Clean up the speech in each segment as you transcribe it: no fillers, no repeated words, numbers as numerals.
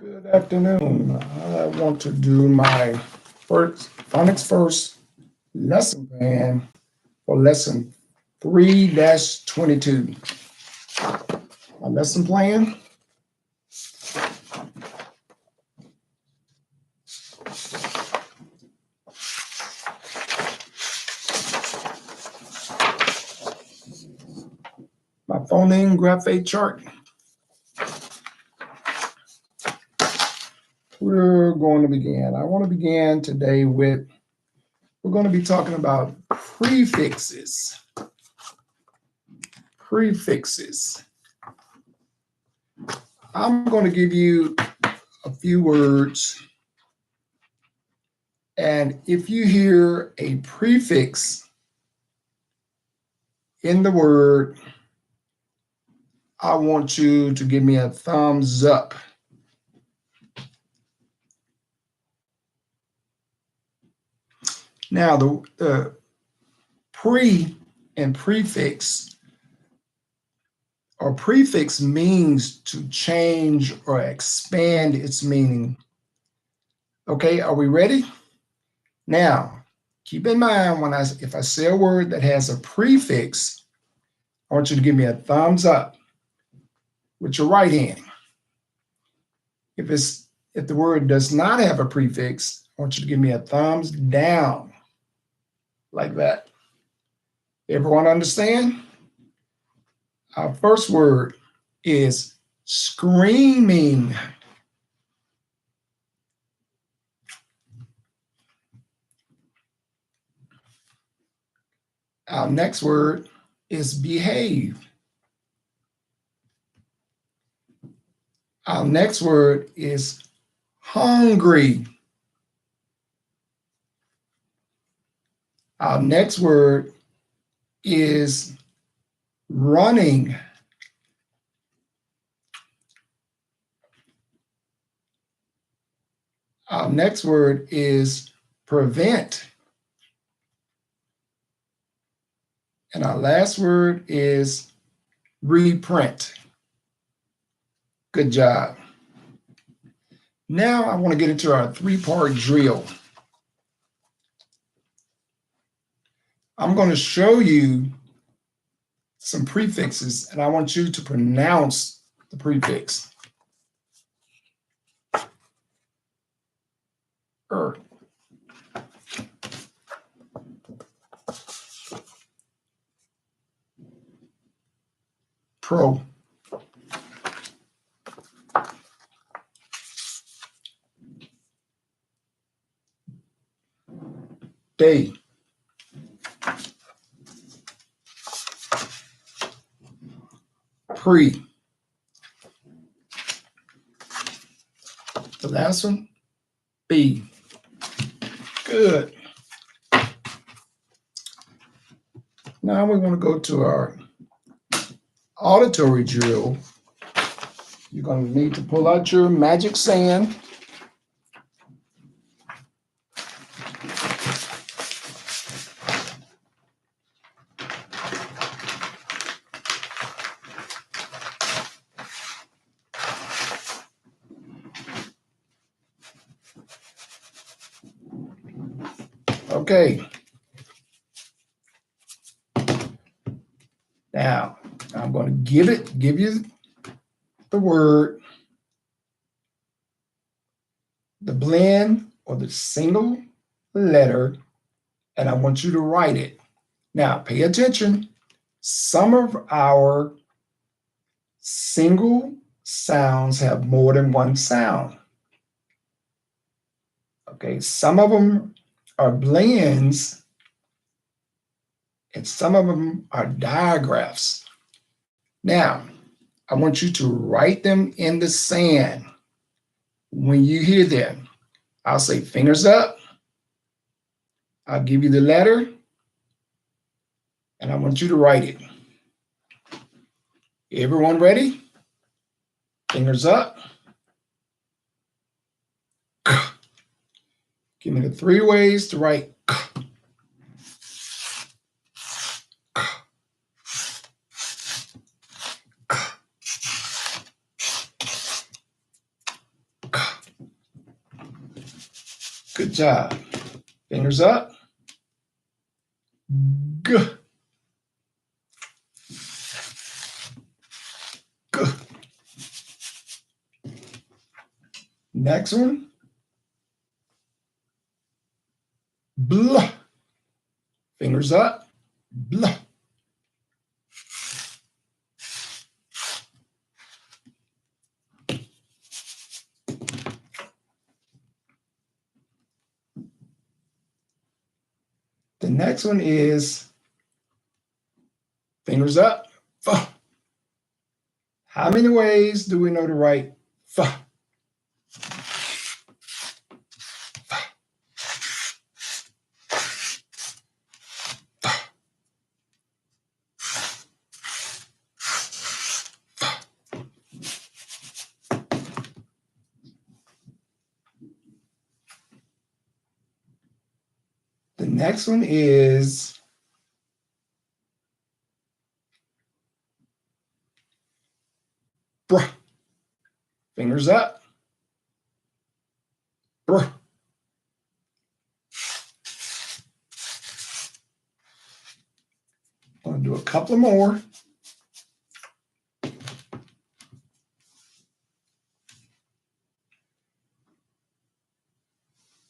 Good afternoon. I want to do my first phonics first lesson plan for lesson 3-22. My lesson plan. My phoneme graphate chart. We're going to begin. I want to begin today with, we're going to be talking about prefixes. Prefixes. I'm going to give you a few words, and if you hear a prefix in the word, I want you to give me a thumbs up. Now, the pre and prefix, or prefix means to change or expand its meaning. Okay, are we ready? Now, keep in mind if I say a word that has a prefix, I want you to give me a thumbs up with your right hand. If the word does not have a prefix, I want you to give me a thumbs down, like that. Everyone understand? Our first word is screaming. Our next word is behave. Our next word is hungry. Our next word is running. Our next word is prevent. And our last word is reprint. Good job. Now I want to get into our three-part drill. I'm going to show you some prefixes, and I want you to pronounce the prefix. Pro. Day. Pre. The last one, B. Good. Now we want to go to our auditory drill. You're going to need to pull out your magic sand. Okay. Now, I'm going to give you the word, the blend or the single letter, and I want you to write it. Now, pay attention. Some of our single sounds have more than one sound. Okay, some of them are blends, and some of them are digraphs. Now, I want you to write them in the sand. When you hear them, I'll say fingers up. I'll give you the letter, and I want you to write it. Everyone ready? Fingers up. Give me the 3 ways to write. Good job. Fingers up. G. G. Next one. Bl. Fingers up. Bl. The next one is fingers up. F. How many ways do we know to write F? The next one is br. Fingers up. Br. I'm going to do a couple more.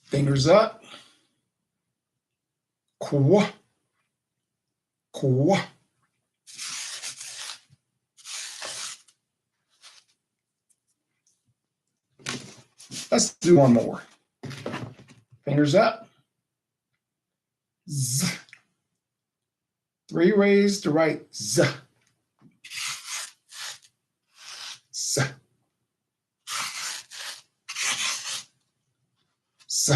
Fingers up. Qua. Qua. Let's do one more. Fingers up. Z. 3 ways to write Z. Z. Z.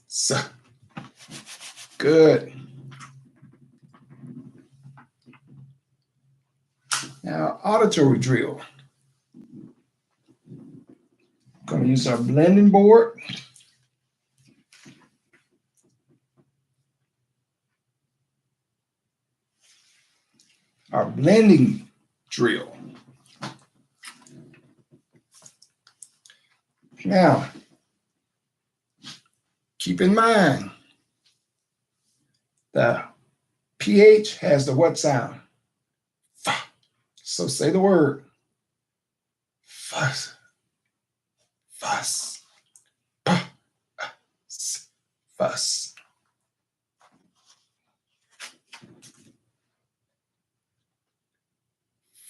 Z. Good. Now, auditory drill. Going to use our blending board. Our blending drill. Now, keep in mind, the PH has the what sound? F. So say the word. Fuss. Fuss. Fuss.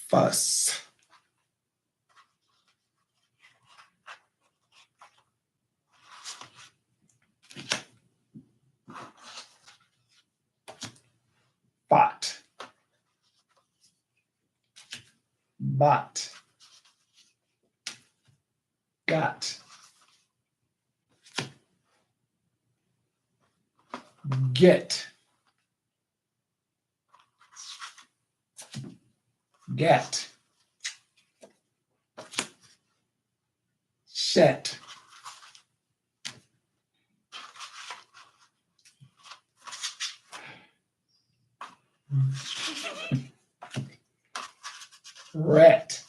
Fuss. Bot. Bot. Got. Get. Get. Set. Rat.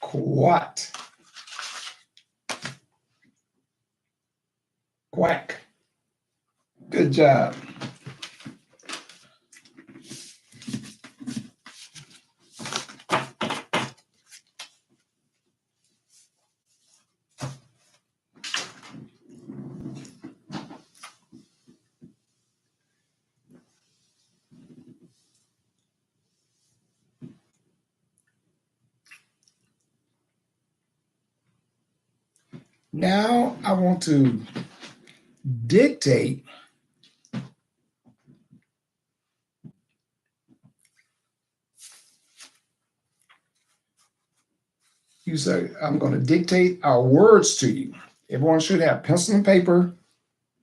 Quat. Quack. Good job. Now I want to dictate you say I'm going to dictate our words to you. Everyone should have pencil and paper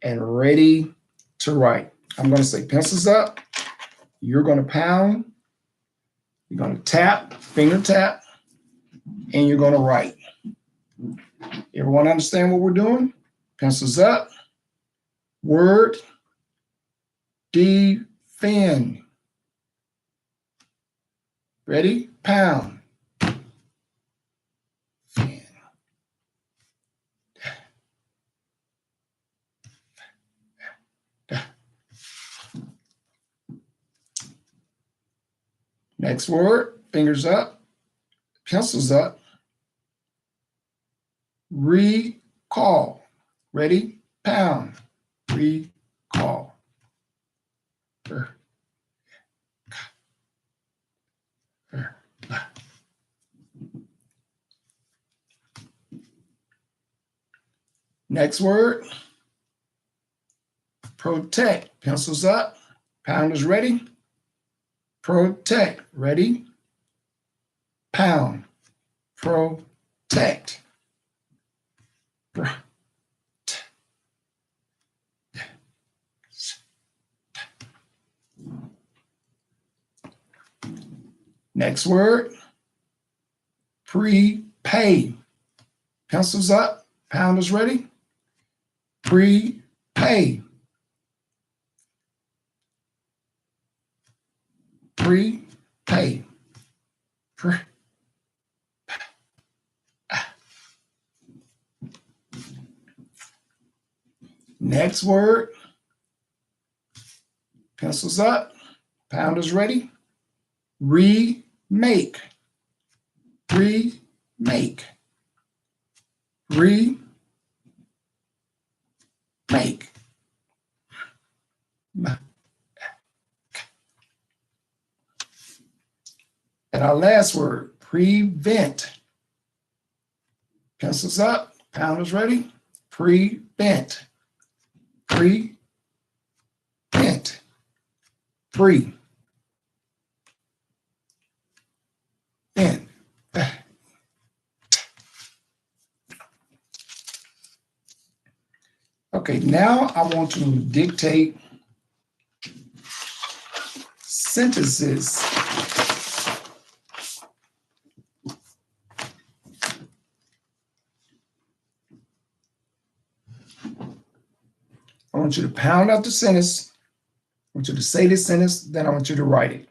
and ready to write. I'm going to say pencils up. You're going to pound. You're going to tap, finger tap, and you're going to write. Everyone understand what we're doing? Pencils up. Word. Defend. Ready? Pound. Fan. Next word, fingers up, pencils up. Recall. Ready? Pound. Recall. Next word, protect. Pencils up. Pound is ready. Protect. Ready? Pound. Protect. Next word, prepay. Pencils up. Pound is ready. Prepay. Prepay. Next word, pencils up. Pound is ready. Remake. Remake. Remake. And our last word, prevent. Pencils up. Pound is ready. Prevent. Prevent. Pre. Vent. Okay, now I want to dictate sentences. I want you to pound out the sentence. I want you to say this sentence, then I want you to write it.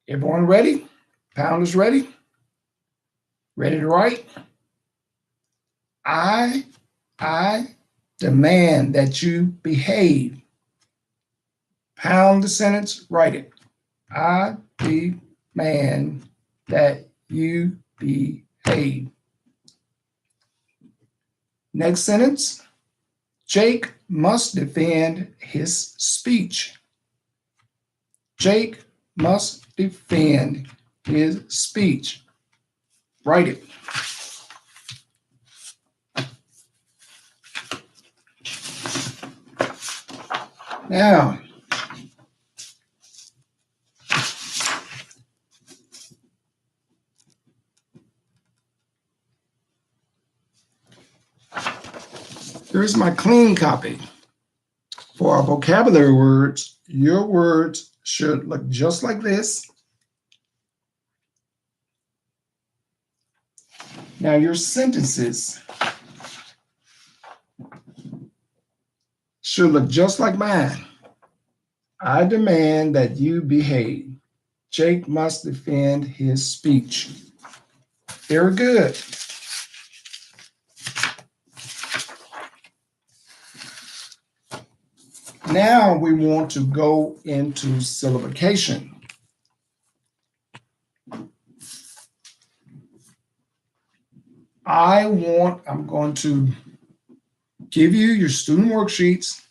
Everyone ready? Pound is ready? Ready to write? I demand that you behave. Pound the sentence, write it. I demand that you behave. Next sentence, Jake must defend his speech. Jake must defend his speech. Write it. Now, here's my clean copy. For our vocabulary words, your words should look just like this. Now your sentences should look just like mine. I demand that you behave. Jake must defend his speech. Very good. Now we want to go into syllabication. I'm going to give you your student worksheets,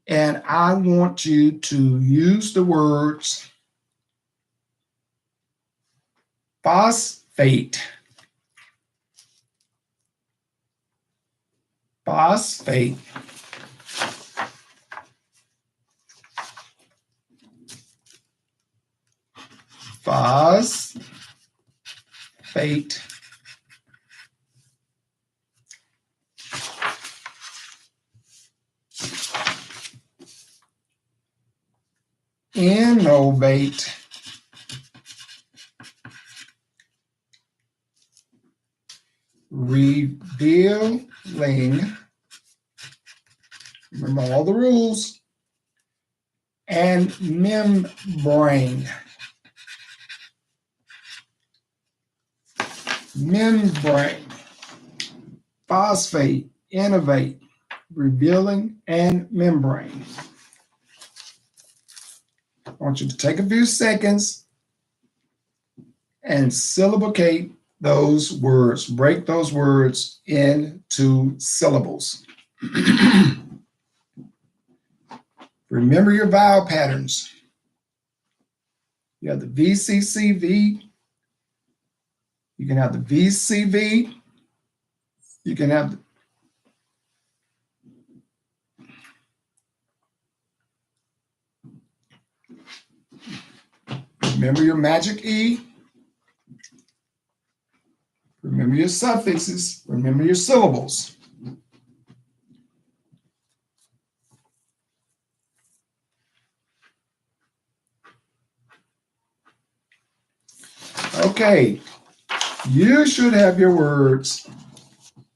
and I want you to use the words phosphate, phosphate, phosphate, innovate, revealing, remember all the rules, and membrane. Membrane, phosphate, innovate, revealing, and membrane. I want you to take a few seconds and syllabicate those words, break those words into syllables. Remember your vowel patterns. You have the VCCV. You can have the VCV. You can have remember your magic E. Remember your suffixes. Remember your syllables. Okay, you should have your words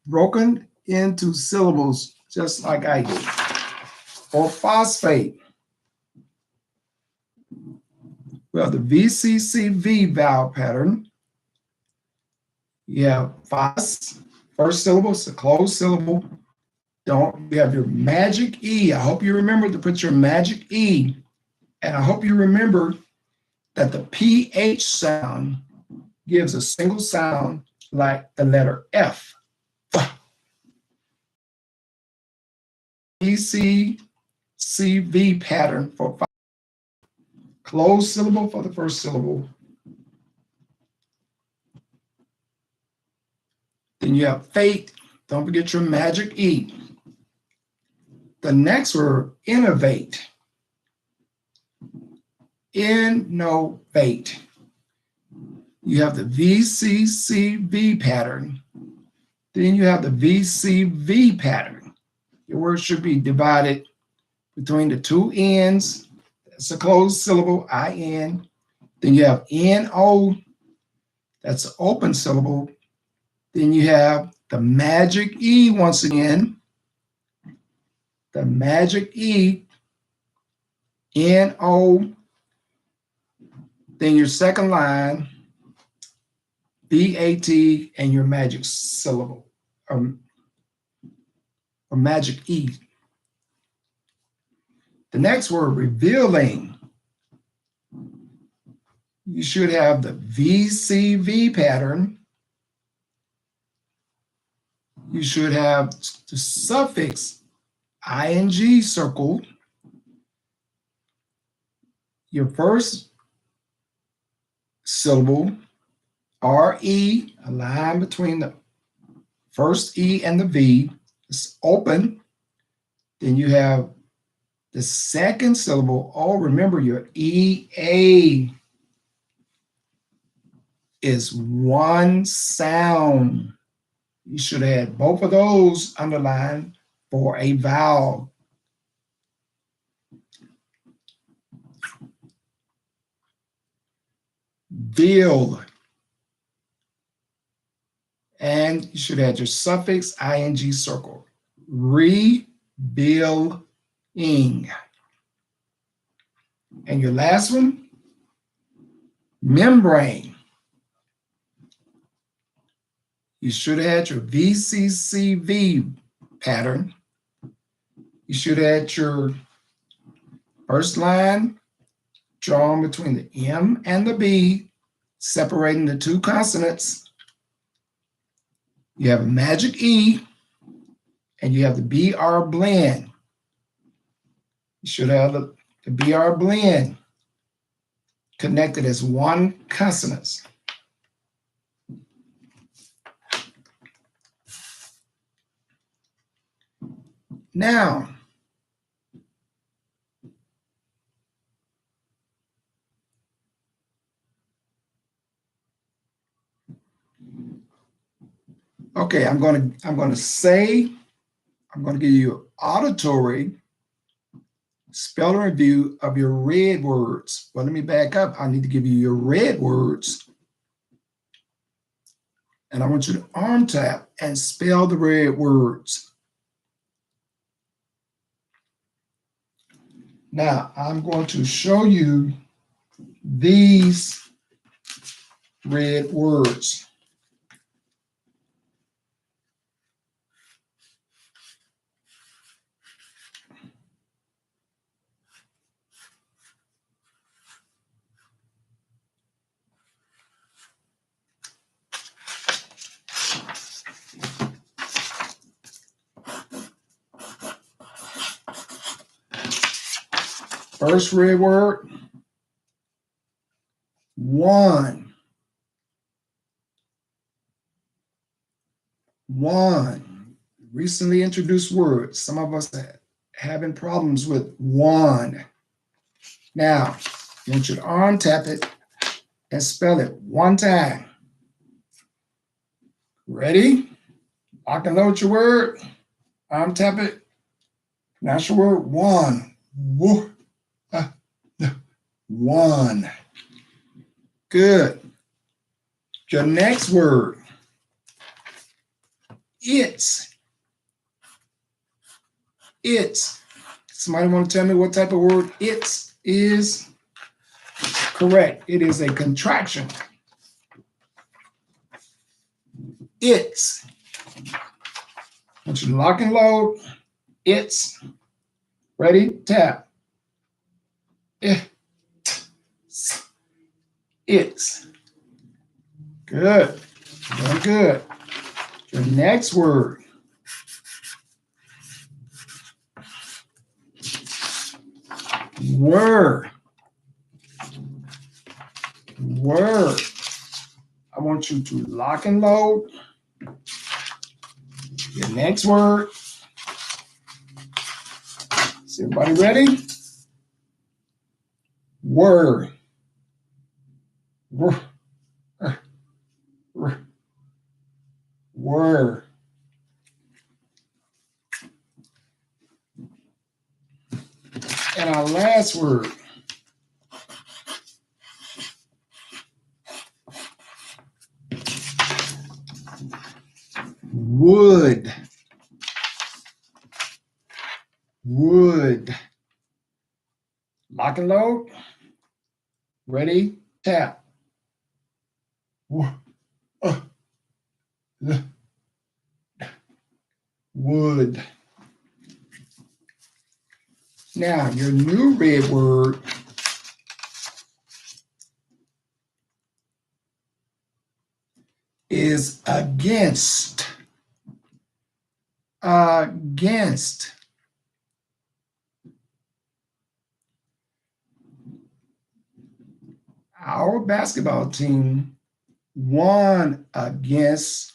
broken into syllables just like I did. For phosphate, we have the VCCV vowel pattern. You have phos, first syllable, it's a closed syllable. You have your magic E. I hope you remember to put your magic E. And I hope you remember that the PH sound gives a single sound like the letter F. VCCV pattern for closed syllable for the first syllable. Then you have fate. Don't forget your magic E. The next word, innovate. Innovate. You have the VCCV pattern. Then you have the VCV pattern. Your word should be divided between the two N's. That's a closed syllable, I-N. Then you have N-O. That's an open syllable. Then you have the magic E once again. The magic E, N-O. Then your second line, B-A-T, and your magic syllable, or magic E. The next word, revealing. You should have the VCV pattern. You should have the suffix ing circled. Your first syllable, RE, a line between the first E and the V, is open. Then you have the second syllable. Oh, remember your EA is one sound. You should add both of those underlined for a vowel. Veal. And you should add your suffix ing circle. Revealing. And your last one, membrane. You should add your VCCV pattern. You should add your first line drawn between the M and the B, separating the two consonants. You have a magic E, and you have the BR blend. You should have the BR blend connected as one consonant. Now, okay, I'm going to give you auditory spelling review of your red words. Well, let me back up. I need to give you your red words. And I want you to arm tap and spell the red words. Now, I'm going to show you these red words. First red word, one. One. Recently introduced word. Some of us are having problems with one. Now, I want you to untap it and spell it one time. Ready? Lock and load your word. Untap it. Pronounce your word. One. One. Good. Your next word. It's. It's. Somebody want to tell me what type of word it's is? Correct. It is a contraction. It's. I want you to lock and load. It's. Ready? Tap. It's. Good. Very good. Your next word. Word. Word. I want you to lock and load. Your next word. Is everybody ready? Word. Word. And our last word. Would. Would. Lock and load. Ready? Tap. Would. Now, your new red word is against. Against. Our basketball team won against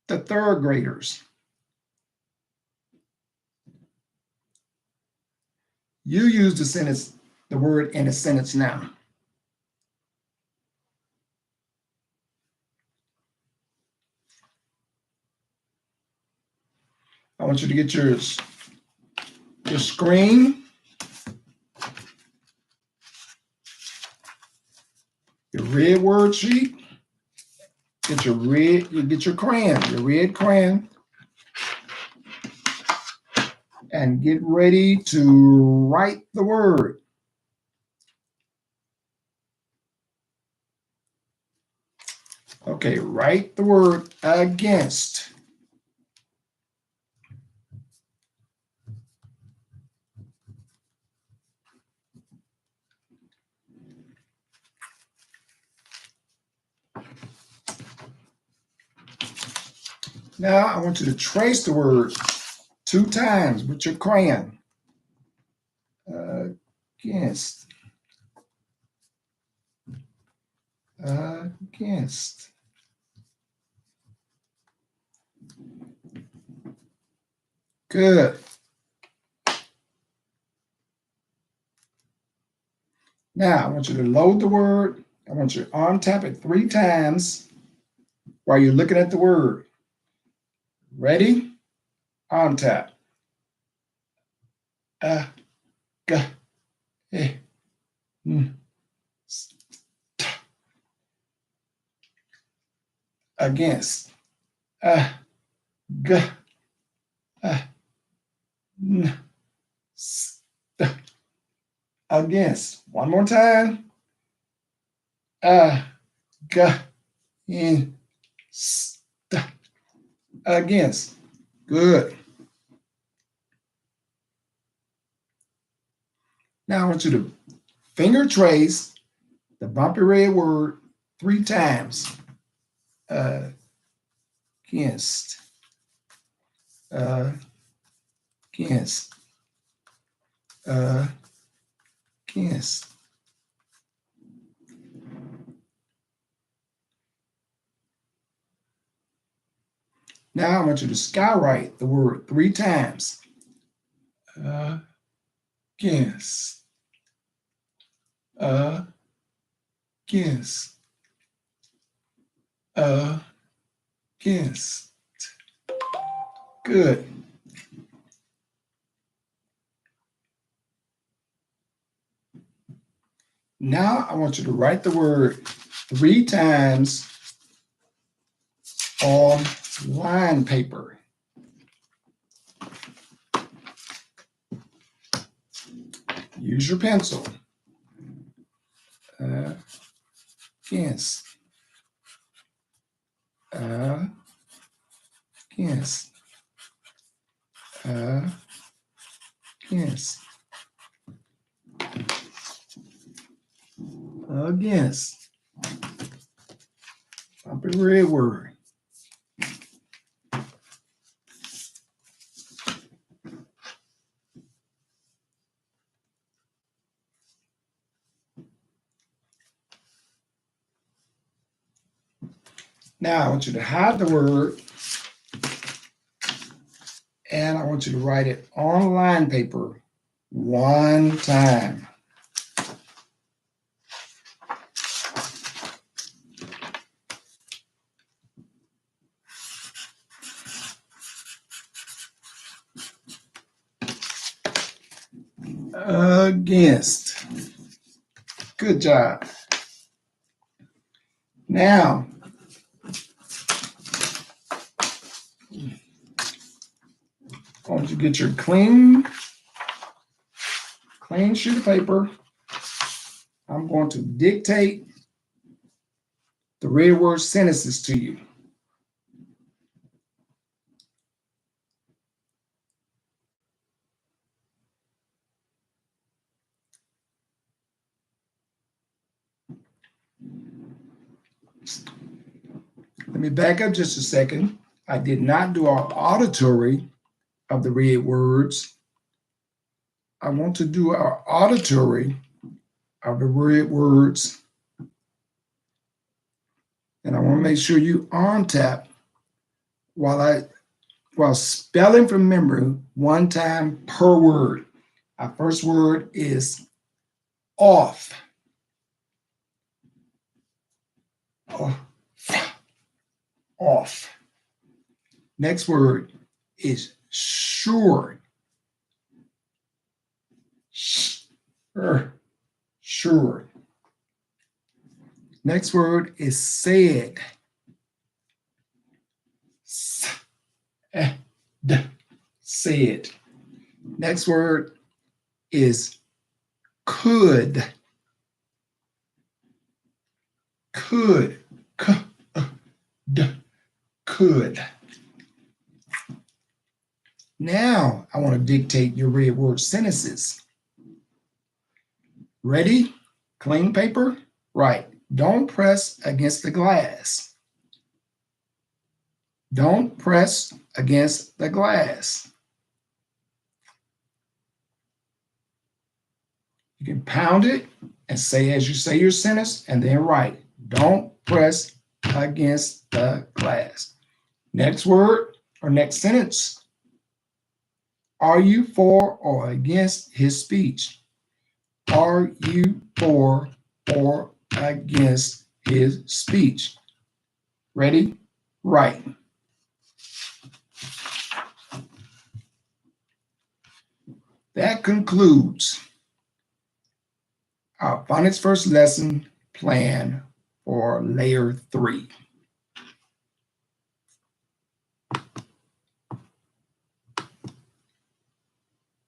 the third graders. You use the word in a sentence now. I want you to get your screen, your red word sheet, get your crayon, your red crayon, and get ready to write the word. Okay, write the word against. Now I want you to trace the word 2 times with your crayon. Against. Against. Good. Now I want you to load the word. I want you to untap it 3 times while you're looking at the word. Ready? Untap. Against. Against. One more time. Against. Good. Now I want you to finger trace the bumpy red word 3 times. Against. Against. against. Now I want you to skywrite the word 3 times. Against. Against. Against. Good. Now I want you to write the word 3 times on line paper. Use your pencil. Against. Against. Against. Against. Up a red word. Now I want you to hide the word, and I want you to write it on line paper 1 time. Against. Good job. Now, I want you to get your clean sheet of paper. I'm going to dictate the red word sentences to you. Let me back up just a second. I did not do our auditory of the red words. I want to do our auditory of the red words. And I want to make sure you on tap while spelling from memory 1 time per word. Our first word is off. Off. Next word is sure. Sure. Next word is said. Said. Next word is could. Could. Could. Now I want to dictate your red word sentences. Ready? Clean paper? Right. Don't press against the glass. Don't press against the glass. You can pound it and say as you say your sentence and then write. Don't press against the glass. Next word or next sentence. Are you for or against his speech? Are you for or against his speech? Ready? Write. That concludes our phonics first lesson plan for layer 3.